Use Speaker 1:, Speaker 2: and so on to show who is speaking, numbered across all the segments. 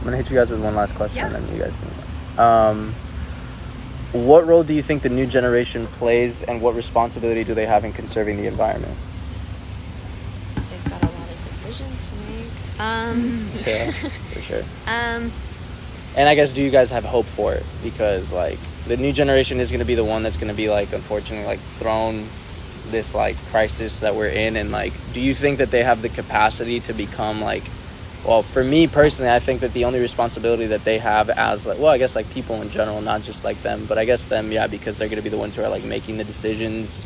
Speaker 1: gonna hit you guys with one last question,
Speaker 2: Yeah.
Speaker 1: and then you guys can. What role do you think the new generation plays, and what responsibility do they have in conserving the environment?
Speaker 3: They've got a lot of decisions to make.
Speaker 1: Yeah, for sure. And I guess, do you guys have hope for it? Because, like, the new generation is going to be the one that's going to be, like, unfortunately, like, thrown this, like, crisis that we're in. And, like, do you think that they have the capacity to become, like, well, for me personally, I think that the only responsibility that they have as, like, well, I guess, like, people in general, not just, like, them, but I guess them, yeah, because they're going to be the ones who are, like, making the decisions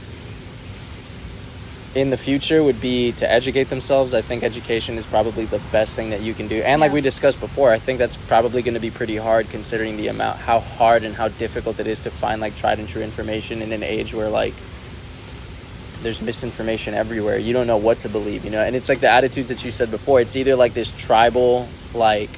Speaker 1: in the future, would be to educate themselves. I think education is probably the best thing that you can do. And like we discussed before, I think that's probably going to be pretty hard, considering the amount, how hard and how difficult it is to find, like, tried and true information in an age where, like, there's misinformation everywhere. You don't know what to believe, you know? And it's like the attitudes that you said before. It's either like this tribal, like,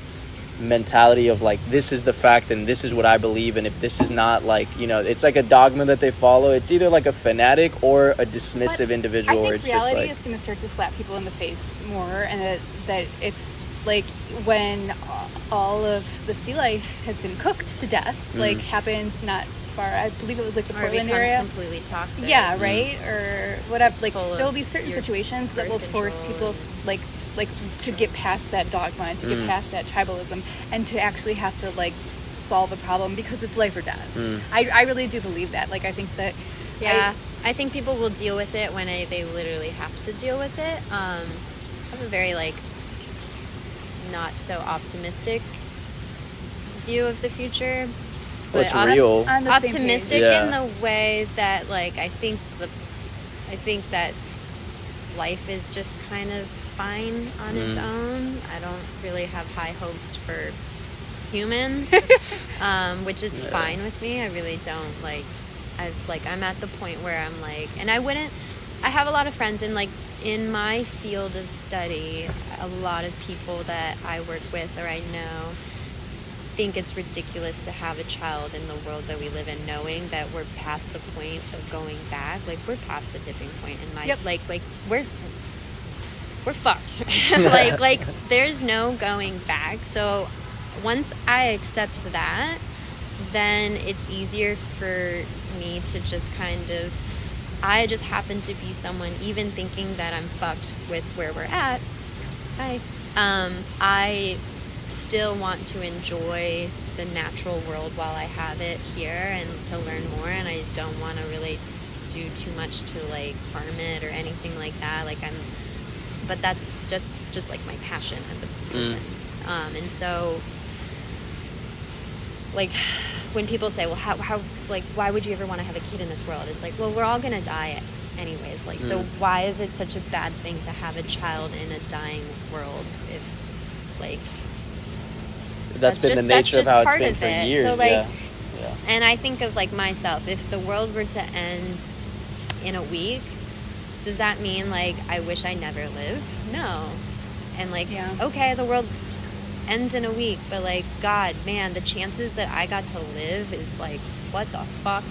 Speaker 1: mentality of, like, this is the fact and this is what I believe, and if this is not, like, you know, it's like a dogma that they follow. It's either like a fanatic or a dismissive individual, where it's just like,
Speaker 2: reality is going to start to slap people in the face more, and that it's like when all of the sea life has been cooked to death, like, happens not far, I believe it was like the Portland area,
Speaker 3: completely toxic.
Speaker 2: yeah, right, or whatever.
Speaker 3: It's
Speaker 2: like,
Speaker 3: full of
Speaker 2: there will be certain situations that will force people, like to get past that dogma and to get past that tribalism, and to actually have to, like, solve a problem because it's life or death. I really do believe that. Like, I think that,
Speaker 3: I think people will deal with it when they literally have to deal with it. I have a very, like, not so optimistic view of the future.
Speaker 1: well, it's real.
Speaker 2: on the same page.
Speaker 3: Optimistic
Speaker 1: Yeah.
Speaker 3: in the way that, like, I think that life is just kind of fine on its own. I don't really have high hopes for humans, which is fine with me. I really don't, like, I'm at the point where I'm like, and I have a lot of friends in my field of study. A lot of people that I work with or I know think it's ridiculous to have a child in the world that we live in, knowing that we're past the point of going back. Like, we're past the tipping point in my, like we're fucked. like there's no going back. So once I accept that, then it's easier for me to just kind of, I just happen to be someone, even thinking that I'm fucked with where we're at, I still want to enjoy the natural world while I have it here, and to learn more, and I don't want to really do too much to, like, harm it or anything like that. Like, but that's just like my passion as a person. And so, like, when people say, well, how like, why would you ever want to have a kid in this world? It's like, well, we're all gonna die anyways. Like, so why is it such a bad thing to have a child in a dying world? If, like,
Speaker 1: that's been the nature of how it's been for years.
Speaker 3: So, like,
Speaker 1: yeah.
Speaker 3: And I think of, like, myself, if the world were to end in a week, does that mean, like, I wish I never lived? No. And, like, okay, the world ends in a week, but, like, God, man, the chances that I got to live is, like, what the fuck?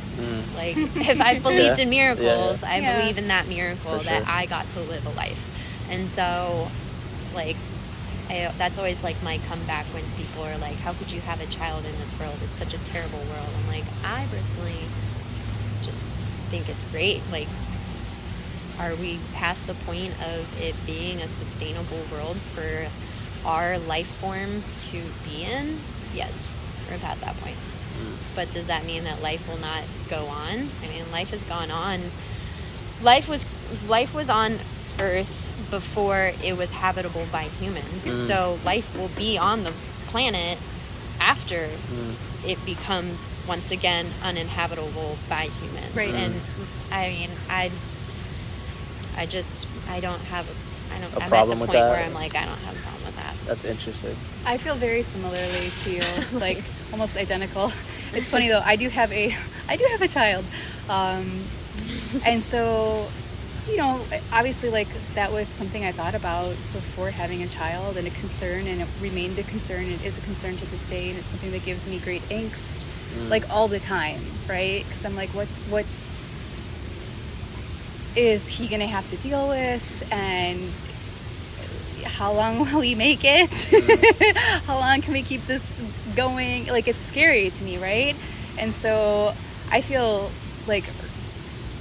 Speaker 3: Like, if I believed in miracles, I believe in that miracle, that I got to live a life. And so, like, that's always, like, my comeback when people are like, how could you have a child in this world? It's such a terrible world. I'm like, I personally just think it's great. Like, are we past the point of it being a sustainable world for our life form to be in? Yes, we're past that point. But does that mean that life will not go on? I mean, life has gone on. Life was on Earth before it was habitable by humans. So life will be on the planet after it becomes once again uninhabitable by humans. Right. And I mean, I'm at the point where I'm like, I don't have a problem with that.
Speaker 1: That's interesting.
Speaker 2: I feel very similarly to you, like, almost identical. It's funny though, I do have a child, and so, you know, obviously, like, that was something I thought about before having a child, and a concern, and it remained a concern. It is a concern to this day, and it's something that gives me great angst, like, all the time, right? Because I'm like, what is he gonna have to deal with? And how long will we make it? How long can we keep this going? Like, it's scary to me, right? And so I feel like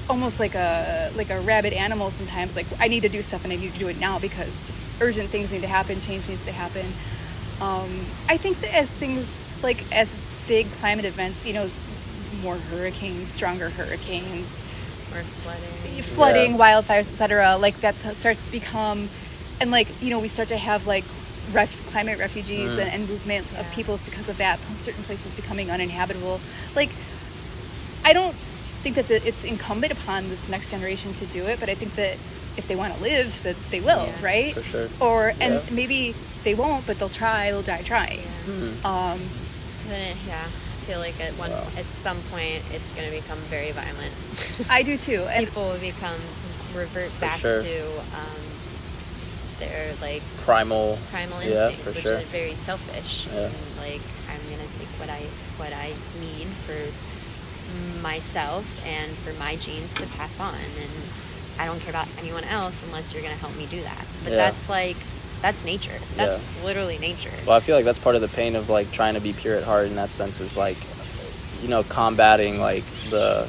Speaker 2: almost like a rabid animal sometimes. Like, I need to do stuff and I need to do it now because urgent things need to happen, change needs to happen. I think that as things, like as big climate events, you know, more hurricanes, stronger hurricanes,
Speaker 3: or
Speaker 2: flooding, wildfires, etc., like that starts to become, and like, you know, we start to have like climate refugees and movement of peoples because of that, certain places becoming uninhabitable. Like, I don't think that it's incumbent upon this next generation to do it, but I think that if they want to live, that they will, right?
Speaker 1: For sure.
Speaker 2: Or and maybe they won't, but they'll die trying.
Speaker 3: Then I feel like at some point it's going to become very violent.
Speaker 2: I do too. And
Speaker 3: people will revert back to their like primal instincts, which are very selfish. And like, I'm going to take what I need for myself and for my genes to pass on, and I don't care about anyone else unless you're going to help me do that. But that's nature. That's literally nature.
Speaker 1: Well, I feel like that's part of the pain of like trying to be pure at heart in that sense, is like, you know, combating like the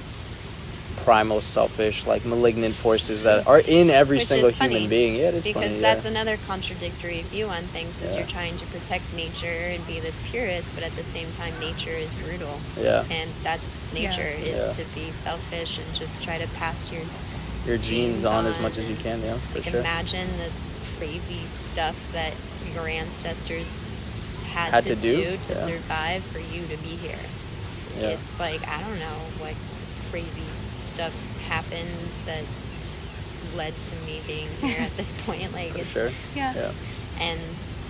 Speaker 1: primal, selfish, like malignant forces that are in every single human being. Yeah, it is
Speaker 3: because
Speaker 1: funny,
Speaker 3: that's another contradictory view on things, is you're trying to protect nature and be this purist, but at the same time nature is brutal. And that's nature, is to be selfish and just try to pass your
Speaker 1: genes on as much as you can.
Speaker 3: Imagine the crazy stuff that your ancestors had to do to survive for you to be here. It's like, I don't know what crazy stuff happened that led to me being here at this point. Like, and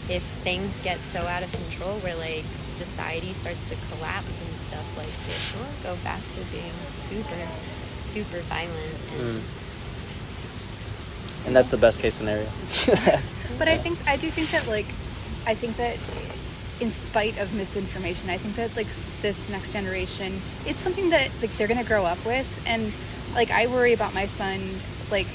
Speaker 3: if things get so out of control where like society starts to collapse and stuff, like it will go back to being super violent.
Speaker 1: And that's the best case scenario.
Speaker 2: But I do think that in spite of misinformation, I think that like this next generation, it's something that like they're gonna grow up with, and like I worry about my son, like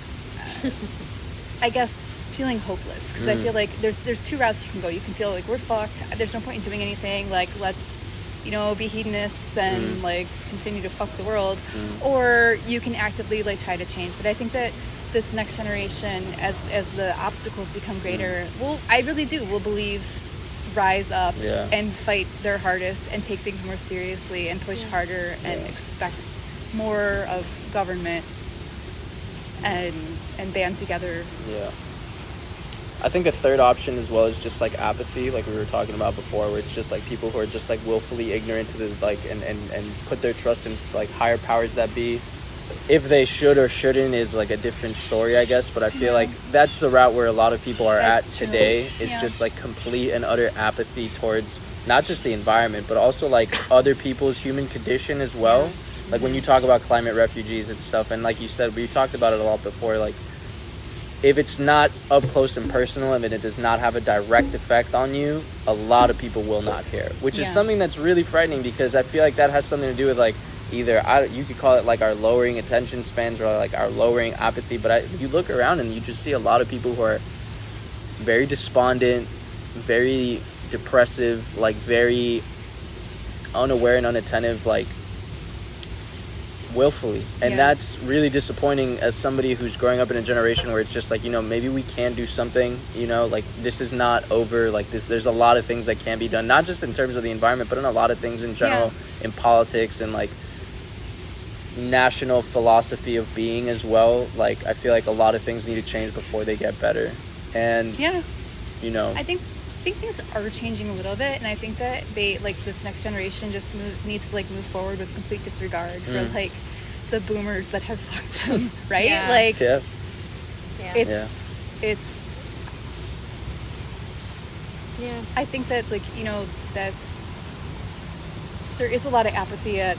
Speaker 2: I guess feeling hopeless, because I feel like there's two routes you can go. You can feel like we're fucked, there's no point in doing anything, like let's, you know, be hedonists and like continue to fuck the world, or you can actively like try to change. But I think that this next generation, as the obstacles become greater, I really will believe rise up and fight their hardest and take things more seriously and push harder and expect more of government and band together.
Speaker 1: I think a third option as well is just like apathy, like we were talking about before, where it's just like people who are just like willfully ignorant to the like and put their trust in like higher powers that be. If they should or shouldn't is like a different story, I guess, but I feel like that's the route where a lot of people are at today. It's just like complete and utter apathy towards not just the environment, but also like other people's human condition as well. Like when you talk about climate refugees and stuff, and like you said, we talked about it a lot before, like if it's not up close and personal and it does not have a direct effect on you, a lot of people will not care, which is something that's really frightening, because I feel like that has something to do with like either you could call it like our lowering attention spans or like our lowering apathy, but you look around and you just see a lot of people who are very despondent, very depressive, like very unaware and unattentive, like willfully, and that's really disappointing as somebody who's growing up in a generation where it's just like, you know, maybe we can do something, you know, like this is not over, like there's a lot of things that can be done, not just in terms of the environment, but in a lot of things in general, in politics and like national philosophy of being as well. Like I feel like a lot of things need to change before they get better, and you know, I think
Speaker 2: things are changing a little bit, and I think that they like this next generation just needs to like move forward with complete disregard for like the boomers that have fucked them, right? It's I think that like, you know, there is a lot of apathy at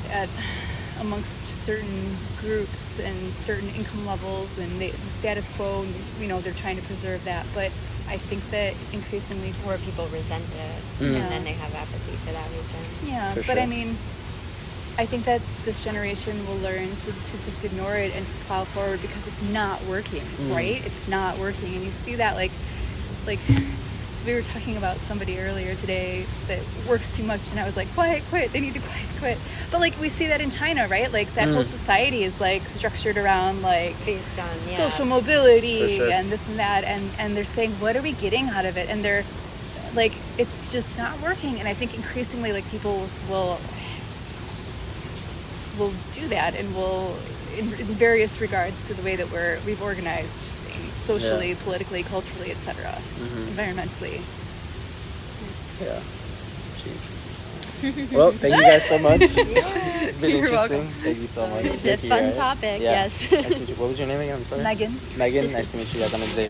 Speaker 2: amongst certain groups and certain income levels, and the status quo, you know, they're trying to preserve that, but I think that increasingly
Speaker 3: more people resent it, and then they have apathy for that reason.
Speaker 2: I mean, I think that this generation will learn to just ignore it and to plow forward, because it's not working, right? It's not working, and you see that like like, so we were talking about somebody earlier today that works too much, and I was like, quiet, quit. They need to quiet, quit. But like we see that in China, right? Like that whole society is like structured around like
Speaker 3: based on
Speaker 2: social mobility
Speaker 1: sure.
Speaker 2: and this and that, and they're saying, what are we getting out of it? And they're like, it's just not working. And I think increasingly like people will do that, and will in various regards to the way that we've organized things socially, politically, culturally, etc., environmentally.
Speaker 1: Yeah. Jeez. Well, thank you guys so much. It's been interesting.
Speaker 2: Welcome.
Speaker 1: Thank you so much.
Speaker 3: It's a fun topic.
Speaker 1: Yeah.
Speaker 3: Yes.
Speaker 1: Nice to meet you. What was your name again? I'm sorry.
Speaker 2: Megan.
Speaker 1: Megan. Nice to meet you guys. I'm Xavier.